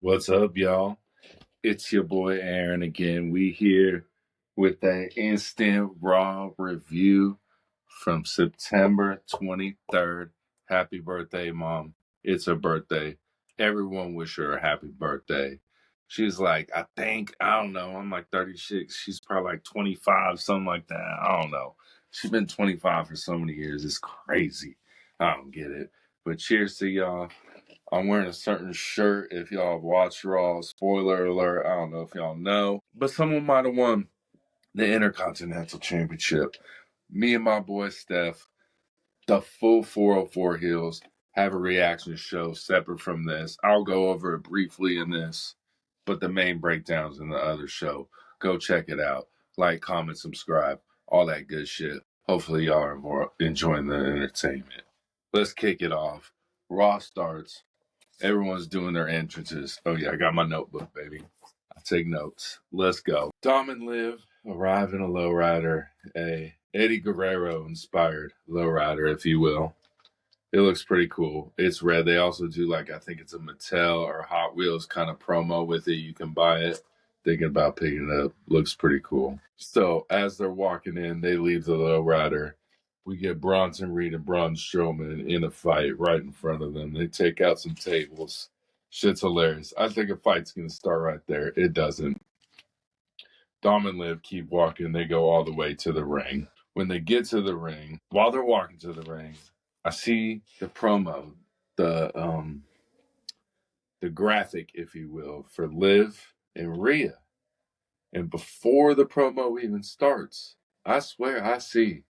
What's up, y'all? It's your boy Aaron again. We here with an instant Raw review from September 23rd. Happy birthday, Mom. It's her birthday. Everyone wish her a happy birthday. She's like, I don't know. I'm like 36. She's probably like 25, something like that. I don't know. She's been 25 for so many years. It's crazy. I don't get it. But cheers to y'all. I'm wearing a certain shirt. If y'all have watched Raw, spoiler alert, I don't know if y'all know, but someone might have won the Intercontinental Championship. Me and my boy Steph, the full 404 Heels, have a reaction show separate from this. I'll go over it briefly in this, but the main breakdown's in the other show. Go check it out. Like, comment, subscribe, all that good shit. Hopefully y'all are enjoying the entertainment. Let's kick it off. Raw starts. Everyone's doing their entrances. Oh, yeah, I got my notebook, baby. I take notes. Let's go. Dom and Liv arrive in a lowrider, a Eddie Guerrero-inspired lowrider, if you will. It looks pretty cool. It's red. They also do, I think it's a Mattel or Hot Wheels kind of promo with it. You can buy it. Thinking about picking it up. Looks pretty cool. So, as they're walking in, they leave the lowrider. We get Bronson Reed and Braun Strowman in a fight right in front of them. They take out some tables. Shit's hilarious. I think a fight's going to start right there. It doesn't. Dom and Liv keep walking. They go all the way to the ring. When they get to the ring, while they're walking to the ring, I see the promo, the graphic, if you will, for Liv and Rhea. And before the promo even starts, I swear I see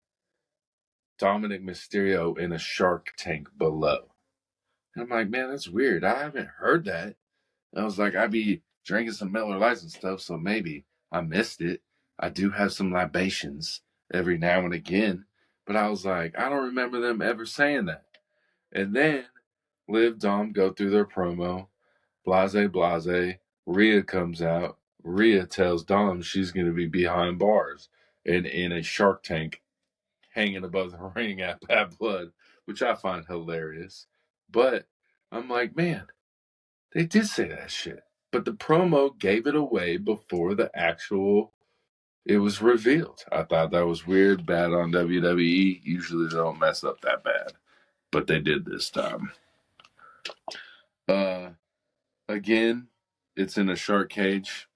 Dominic Mysterio in a shark tank below. And I'm like, man, that's weird. I haven't heard that. And I was like, I'd be drinking some Miller Lights and stuff, so maybe I missed it. I do have some libations every now and again. But I was like, I don't remember them ever saying that. And then Liv, Dom go through their promo. Blase, blase. Rhea comes out. Rhea tells Dom she's going to be behind bars and in a shark tank hanging above the ring at Bad Blood, which I find hilarious. But I'm like, man, they did say that shit. But the promo gave it away before it was revealed. I thought that was weird, bad on WWE. Usually they don't mess up that bad. But they did this time. Again, it's in a shark cage.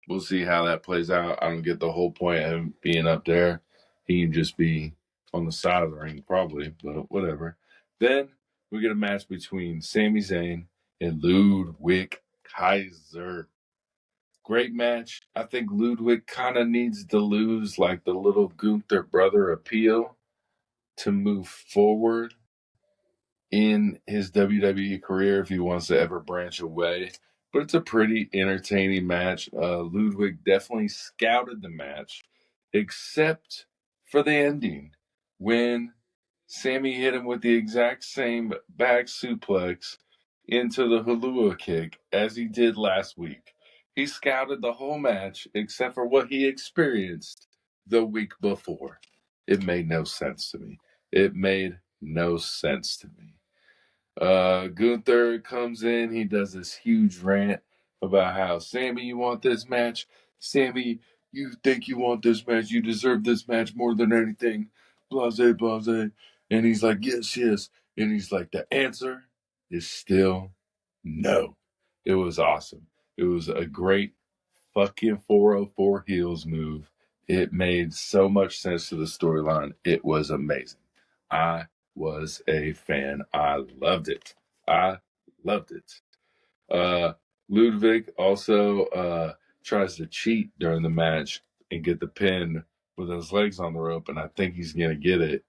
We'll see how that plays out. I don't get the whole point of him being up there. He can just be on the side of the ring, probably, but whatever. Then we get a match between Sami Zayn and Ludwig Kaiser. Great match. I think Ludwig kind of needs to lose like the little Gunther brother appeal to move forward in his WWE career if he wants to ever branch away. But it's a pretty entertaining match. Ludwig definitely scouted the match, except for the ending when Sammy hit him with the exact same back suplex into the Halua kick as he did last week. He scouted the whole match except for what he experienced the week before. It made no sense to me. It made no sense to me. Gunther comes in. He does this huge rant about how, Sammy, you want this match? Sammy, you think you want this match? You deserve this match more than anything. Blase, blase. And he's like, yes, yes. And he's like, the answer is still no. It was awesome. It was a great fucking 404 heels move. It made so much sense to the storyline. It was amazing. I was a fan. I loved it. I loved it. Ludwig also tries to cheat during the match and get the pin with his legs on the rope, and I think he's going to get it.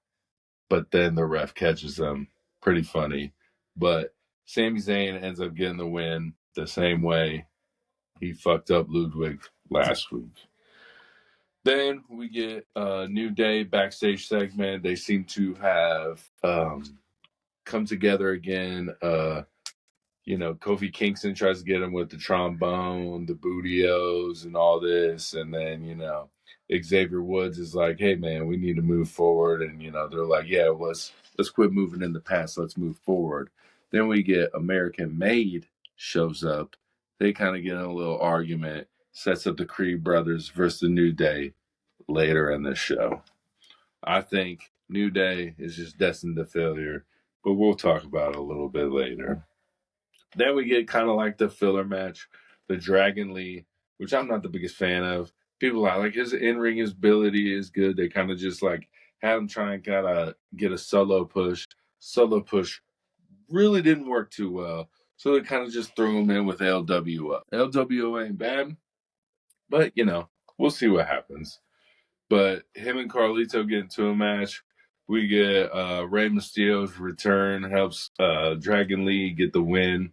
But then the ref catches him. Pretty funny. But Sami Zayn ends up getting the win the same way he fucked up Ludwig last week. Then we get a New Day backstage segment. They seem to have come together again. Kofi Kingston tries to get him with the trombone, the bootios, and all this. And then, Xavier Woods is like, hey, man, we need to move forward. And, they're like, yeah, let's quit moving in the past. Let's move forward. Then we get American Made shows up. They kind of get in a little argument, sets up the Creed brothers versus the New Day later in the show. I think New Day is just destined to failure, but we'll talk about it a little bit later. Then we get kind of like the filler match, the Dragon Lee, which I'm not the biggest fan of. People like his in-ring ability is good. They kind of just like have him try and kind of get a solo push. Solo push really didn't work too well. So they kind of just threw him in with LWO. LWO ain't bad, but we'll see what happens. But him and Carlito get into a match. We get Rey Mysterio's return, helps Dragon Lee get the win.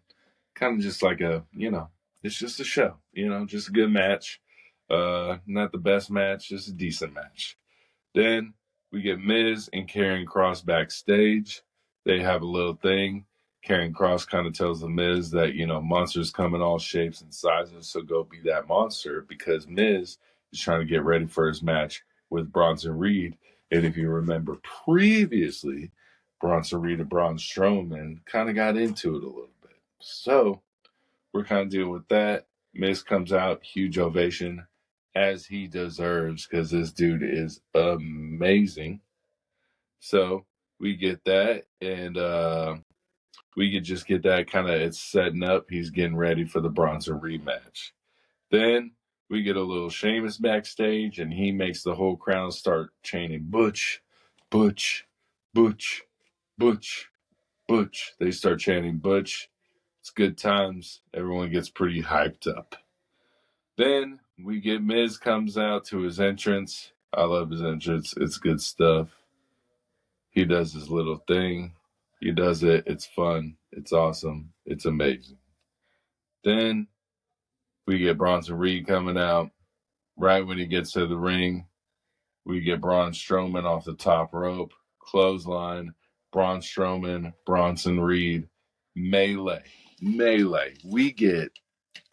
Kind of just like it's just a show, just a good match. Not the best match, just a decent match. Then we get Miz and Karrion Kross backstage. They have a little thing. Karrion Kross kind of tells the Miz that, monsters come in all shapes and sizes, so go be that monster, because Miz is trying to get ready for his match with Bronson Reed. And if you remember previously, Bronson Reed and Braun Strowman kind of got into it a little bit. So we're kind of dealing with that. Miz comes out, huge ovation, as he deserves, because this dude is amazing. So we get that, and we could just get that kind of, it's setting up. He's getting ready for the Bronson rematch. Then we get a little Sheamus backstage, and he makes the whole crowd start chanting, Butch, Butch, Butch, Butch, Butch. They start chanting Butch. It's good times. Everyone gets pretty hyped up. Then we get Miz comes out to his entrance. I love his entrance. It's good stuff. He does his little thing. He does it. It's fun. It's awesome. It's amazing. Then we get Bronson Reed coming out. Right when he gets to the ring, we get Braun Strowman off the top rope. Clothesline. Braun Strowman, Bronson Reed. Melee. We get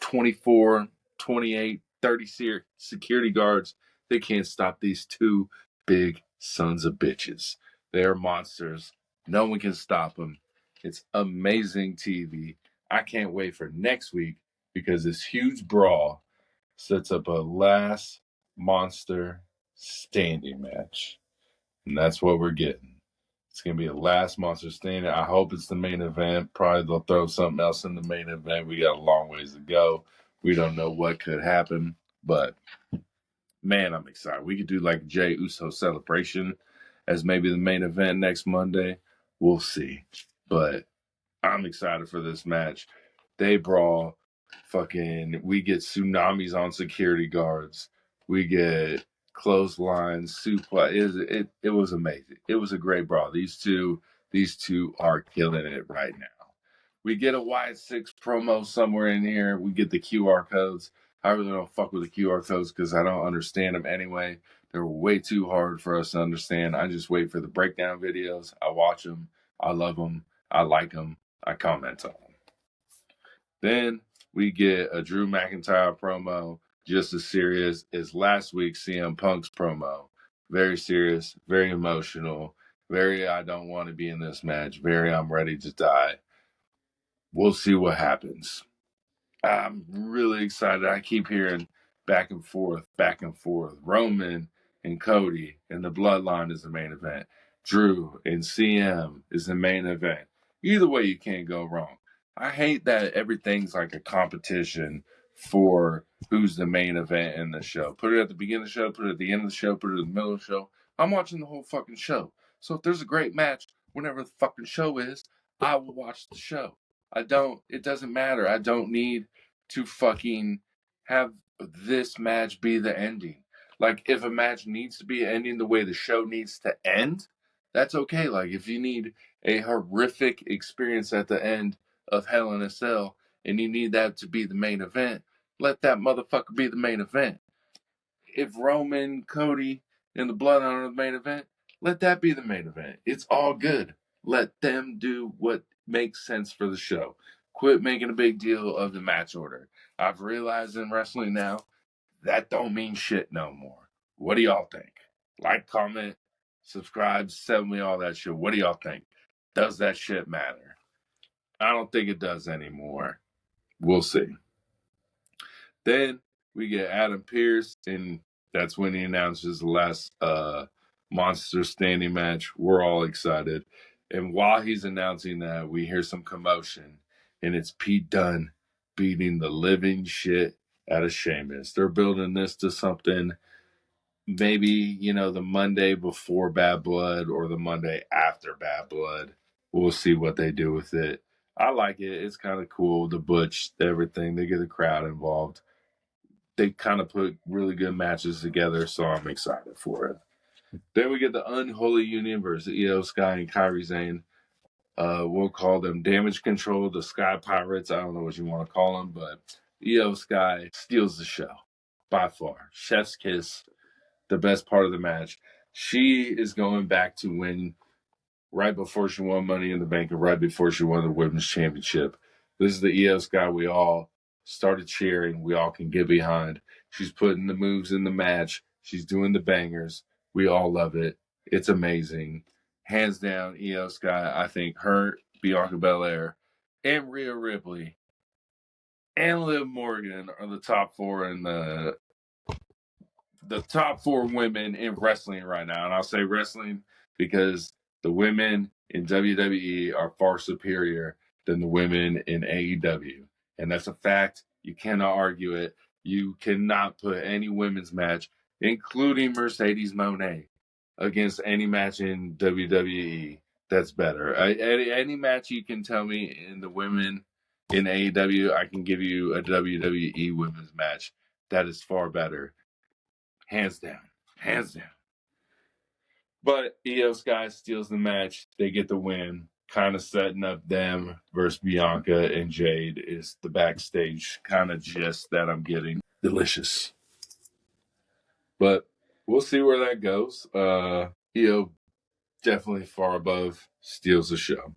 24, 28, 30 security guards. They can't stop these two big sons of bitches. They're monsters. No one can stop them. It's amazing TV. I can't wait for next week, because this huge brawl sets up a last monster standing match. And that's what we're getting. It's going to be a last monster standing. I hope it's the main event. Probably they'll throw something else in the main event. We got a long ways to go. We don't know what could happen. But, man, I'm excited. We could do like Jey Uso celebration as maybe the main event next Monday. We'll see. But I'm excited for this match. They brawl. We get tsunamis on security guards. We get clotheslines, suplex. It was amazing. It was a great brawl. These two are killing it right now. We get a Wyatt 6 promo somewhere in here. We get the QR codes. I really don't fuck with the QR codes because I don't understand them anyway. They're way too hard for us to understand. I just wait for the breakdown videos. I watch them. I love them. I like them. I comment on them. Then we get a Drew McIntyre promo, just as serious as last week's CM Punk's promo. Very serious, very emotional, very I don't want to be in this match, very I'm ready to die. We'll see what happens. I'm really excited. I keep hearing back and forth. Roman and Cody and the Bloodline is the main event. Drew and CM is the main event. Either way, you can't go wrong. I hate that everything's like a competition for who's the main event in the show. Put it at the beginning of the show, put it at the end of the show, put it in the middle of the show. I'm watching the whole fucking show. So if there's a great match, whenever the fucking show is, I will watch the show. It doesn't matter. I don't need to fucking have this match be the ending. Like, if a match needs to be ending the way the show needs to end, that's okay. Like, if you need a horrific experience at the end of Hell in a Cell and you need that to be the main event, let that motherfucker be the main event. If Roman, Cody, and the Bloodline are the main event, let that be the main event. It's all good. Let them do what makes sense for the show. Quit making a big deal of the match order. I've realized in wrestling now, that don't mean shit no more. What do y'all think? Like, comment, subscribe, send me all that shit. What do y'all think? Does that shit matter? I don't think it does anymore. We'll see. Then we get Adam Pearce, and that's when he announces the last monster standing match. We're all excited. And while he's announcing that, we hear some commotion, and it's Pete Dunne beating the living shit out of Sheamus. They're building this to something maybe, the Monday before Bad Blood or the Monday after Bad Blood. We'll see what they do with it. I like it. It's kind of cool. The Butch, everything. They get the crowd involved. They kind of put really good matches together, so I'm excited for it. Then we get the Unholy Union versus Io Sky and Kairi Sane. We'll call them Damage Control, the Sky Pirates. I don't know what you want to call them, but Io Sky steals the show by far. Chef's kiss, the best part of the match. She is going back to win right before she won Money in the Bank and right before she won the Women's Championship. This is the Io Sky we all started cheering. We all can get behind. She's putting the moves in the match. She's doing the bangers. We all love it. It's amazing. Hands down, Io Sky. I think her, Bianca Belair, and Rhea Ripley and Liv Morgan are the top four in the top four women in wrestling right now. And I'll say wrestling because the women in WWE are far superior than the women in AEW. And that's a fact. You cannot argue it. You cannot put any women's match, including Mercedes Moné, against any match in WWE that's better. Any match you can tell me in the women in AEW, I can give you a WWE women's match that is far better. Hands down. Hands down. But Io Sky steals the match. They get the win. Kind of setting up them versus Bianca and Jade is the backstage kind of gist that I'm getting. Delicious. But we'll see where that goes. Io definitely far above, steals the show.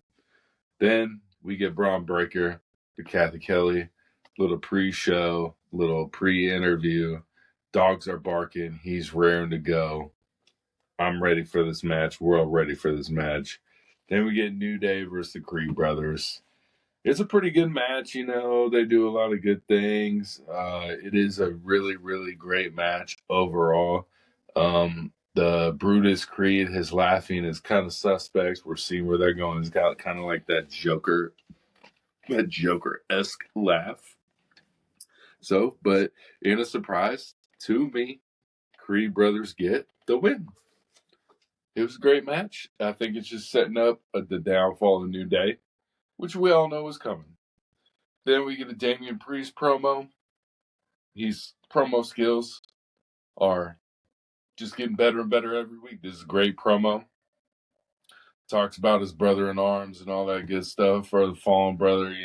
Then we get Braun Breaker to Kathy Kelly. Little pre-show, little pre-interview. Dogs are barking. He's raring to go. I'm ready for this match. We're all ready for this match. Then we get New Day versus the Creed Brothers. It's a pretty good match, They do a lot of good things. It is a really, really great match overall. The Brutus Creed, his laughing is kind of suspect. We're seeing where they're going. It's got kind of like that Joker-esque laugh. So, but in a surprise to me, Creed Brothers get the win. It was a great match. I think it's just setting up the downfall of New Day, which we all know is coming. Then we get a Damian Priest promo. His promo skills are just getting better and better every week. This is a great promo. Talks about his brother in arms and all that good stuff for the fallen brother,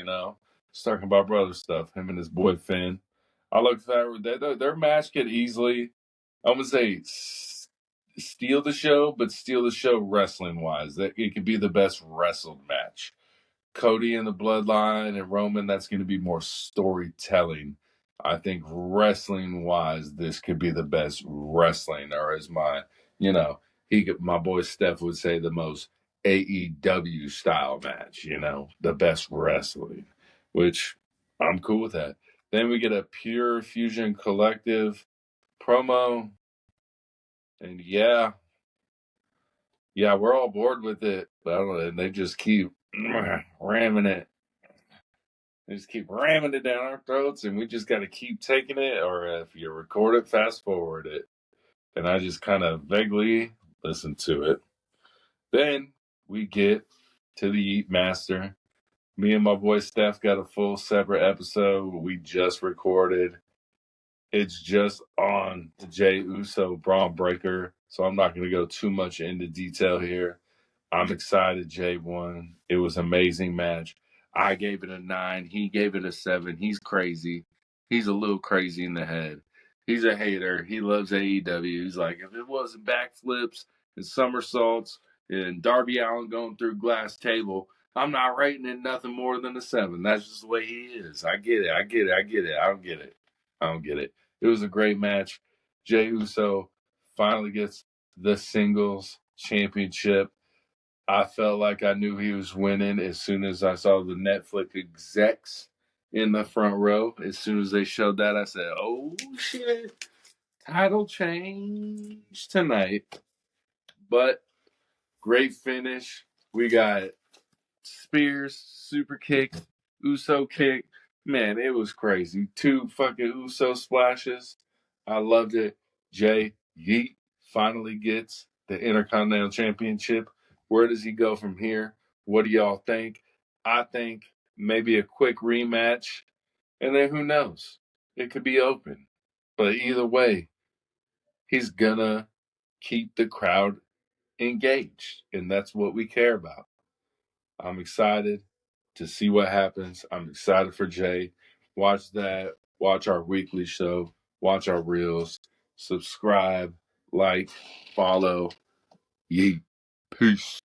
Just talking about brother stuff, him and his boy Finn. I look forward that their match could easily, I'm going to say, steal the show, but steal the show wrestling wise. That it could be the best wrestled match. Cody and the Bloodline and Roman, that's going to be more storytelling. I think wrestling wise, this could be the best wrestling, or as my boy Steph would say, the most AEW style match. The best wrestling, which I'm cool with that. Then we get a Pure Fusion Collective promo. And yeah, we're all bored with it. But I don't know, and they just keep ramming it. They just keep ramming it down our throats, and we just got to keep taking it. Or if you record it, fast forward it. And I just kind of vaguely listen to it. Then we get to the Eat Master. Me and my boy Steph got a full separate episode we just recorded. It's just on the Jey Uso Braun Breaker, so I'm not going to go too much into detail here. I'm excited Jey won. It was an amazing match. I gave it a 9. He gave it a 7. He's crazy. He's a little crazy in the head. He's a hater. He loves AEW. He's like, if it wasn't backflips and somersaults and Darby Allin going through glass table, I'm not rating it nothing more than a 7. That's just the way he is. I get it. I don't get it. It was a great match. Jey Uso finally gets the singles championship. I felt like I knew he was winning as soon as I saw the Netflix execs in the front row. As soon as they showed that, I said, "Oh shit, title change tonight." But great finish. We got spears, super kick, Uso kick. Man, it was crazy. 2 fucking Uso splashes. I loved it. Jey Yeet finally gets the Intercontinental Championship. Where does he go from here? What do y'all think? I think maybe a quick rematch, and then who knows? It could be open. But either way, he's gonna keep the crowd engaged, and that's what we care about. I'm excited to see what happens. I'm excited for Jey. Watch that. Watch our weekly show. Watch our reels. Subscribe, like, follow. Yeet. Peace.